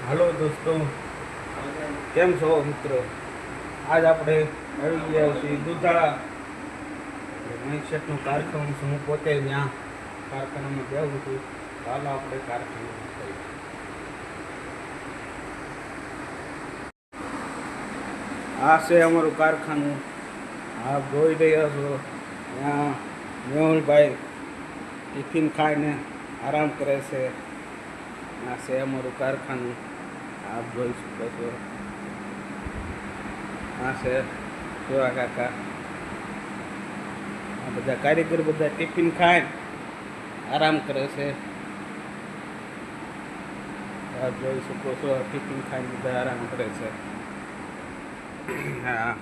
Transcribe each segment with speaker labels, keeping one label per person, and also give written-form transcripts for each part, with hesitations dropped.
Speaker 1: હાલો દોસ્તો, કેમ છો મિત્રો? આજ આપણે આવી ગયા છીએ દુધાળા મહીસેટનું કારખાનું છે. હું પોતે ત્યાં કારખાનામાં જાઉં છું. હાલો આપણે કારખાનામાં જઈએ. આ છે અમારું કારખાનું. આપ જોઈ રહ્યા છો ત્યાં મેહુલભાઈ ટિફિન ખાઈને આરામ કરે છે. આ છે અમારું કારખાનું. આપ જોઈ શકો છો. આ છે જોવા કાકા. આ બધા કારીગર બધા ટિફિન ખાઈને આરામ કરે છે. આપ જોઈ શકો છો ટિફિન ખાઈને બધા આરામ કરે છે. હા,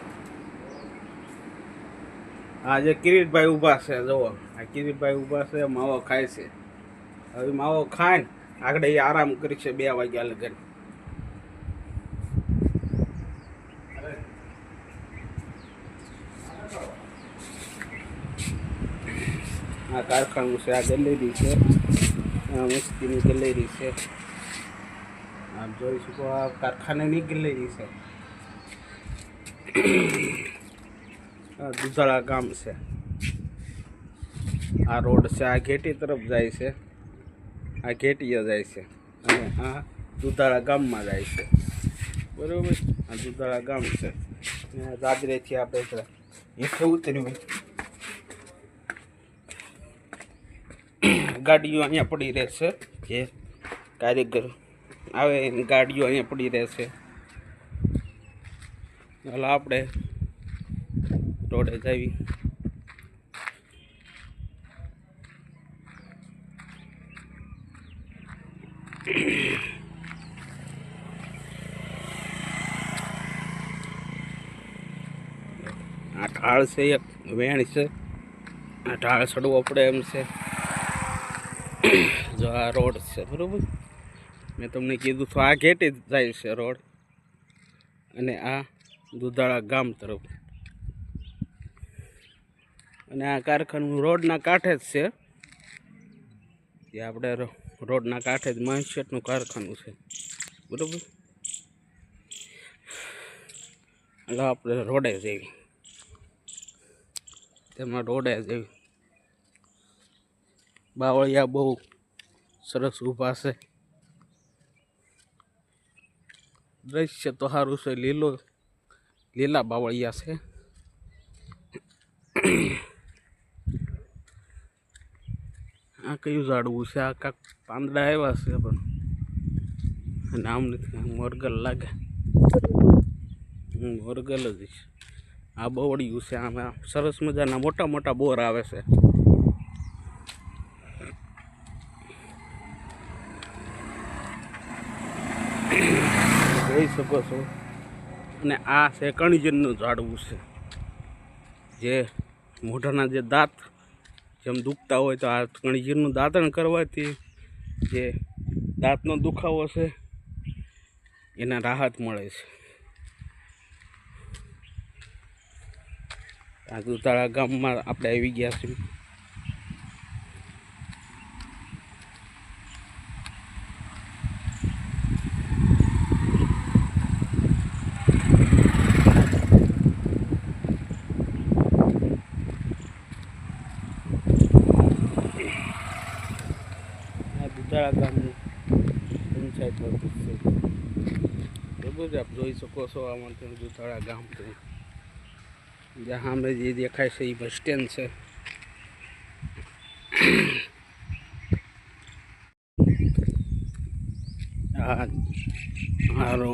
Speaker 1: આજે કિરીટભાઈ ઊભા છે. જુઓ, આ કિરીટભાઈ ઊભા છે, માવો ખાય છે. હવે માવો ખાઈને આગળ એ આરામ કરી છે 2 વાગ્યા લગન. આ કારખાનું છે, આ ગેલેરી છે, આ મસ્તીની ગેલેરી છે. આપ જોઈ શકો આ કારખાનાની ગેલેરી છે. આ દુધાળા ગામ છે. આ રોડ છે, આ ઘેટી તરફ જાય છે, આ ઘેટીએ જાય છે અને આ દુધાળા ગામમાં જાય છે. બરોબર, આ દુધાળા ગામ છે. દાદરેથી આપણે હેઠે ઉતર્યું. ગાડીઓ અહીંયા પડી રહેશે. જે કારીગર આવે એની ગાડીઓ અહીંયા પડી રહેશે. હાલ આપણે રોડે જઈએ. આ ઢાળ છે, એક વેણ છે. આ ઢાળ ચડવો પડે એમ છે. જો આ રોડ છે, બરોબર. મેં તમને કીધું તો આ ઘેટી જાય છે રોડ, અને આ દુધાળા ગામ તરફ. અને આ કારખાનું રોડના કાંઠે જ છે. જે આપણે રોડના કાંઠે જ મહીસેટનું કારખાનું છે, બરોબર. એટલે આપણે રોડે જઈએ. તેમાં રોડે જઈએ. બાવળિયા બહુ સરસ ઊભા છે. દ્રશ્ય તો સારું છે. લીલા બાવળિયા છે. આ કયું ઝાડવું છે? આ કાંક પાંદડા આવ્યા છે, પણ નામ નથી. મોરગલ લાગે. મોરગલ જ છે. આ બવડિયું છે. આમાં સરસ મજાના મોટા મોટા બોર આવે છે. જોઈ શકો છો. અને આ છે કણજીરનું ઝાડવું છે. જે મોઢાના જે દાંત જેમ દુખતા હોય તો આ કણજીરનું દાંતણ કરવાથી જે દાંતનો દુખાવો છે એને રાહત મળે છે. આ દુધાળા ગામમાં આપણે આવી ગયા છીએ. દુધાળા ગામનું પંચાયત ઓફિસ છે, બરોબર. આપ જોઈ શકો છો આમાં દુધાળા ગામ છે. જ્યાં સામે જે દેખાય છે એ બસ સ્ટેન્ડ છે. મારો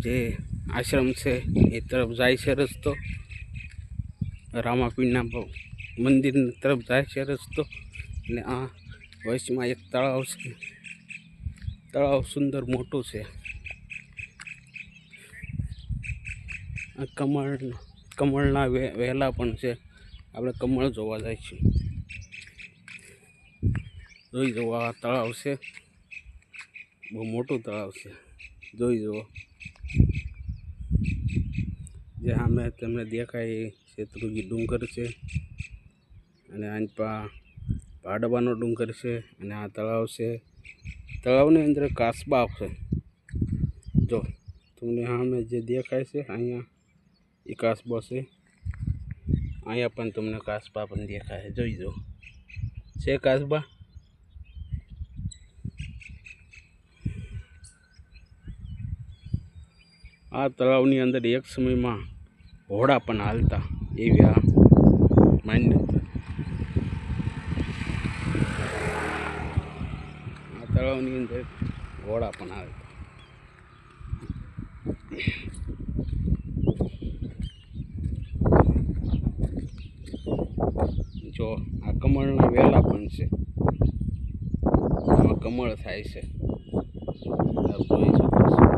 Speaker 1: જે આશ્રમ છે એ તરફ જાય છે રસ્તો. રામાપીરના મંદિર તરફ જાય છે રસ્તો. અને આ વચમાં એક તળાવ છે. તળાવ સુંદર મોટું છે. આ કમળના વહેલા પણ છે. આપણે કમળ જોવા જાય છે. જોઈ જુઓ, આ તળાવ છે. બહુ મોટું તળાવ છે. જોઈ જુઓ. જે સામે તમને દેખાય એ શેત્રુંજી ડુંગર છે. અને આની પાડવાનો ડુંગર છે. અને આ તળાવ છે. તળાવની અંદર કાસબા છે. જો તમને સામે જે દેખાય છે અહીંયા એ કાસબો છે. અહીંયા પણ તમને કાસબા પણ દેખાય છે. જોઈ જો છે કાસબા. આ તળાવની અંદર એક સમયમાં ઘોડા પણ હાલતા એવી આ માન્યતા. આ તળાવની અંદર ઘોડા પણ હાલતા. જો આ કમળના વેલા પણ છે. આમાં કમળ થાય છે, આપ જોઈ શકો છો.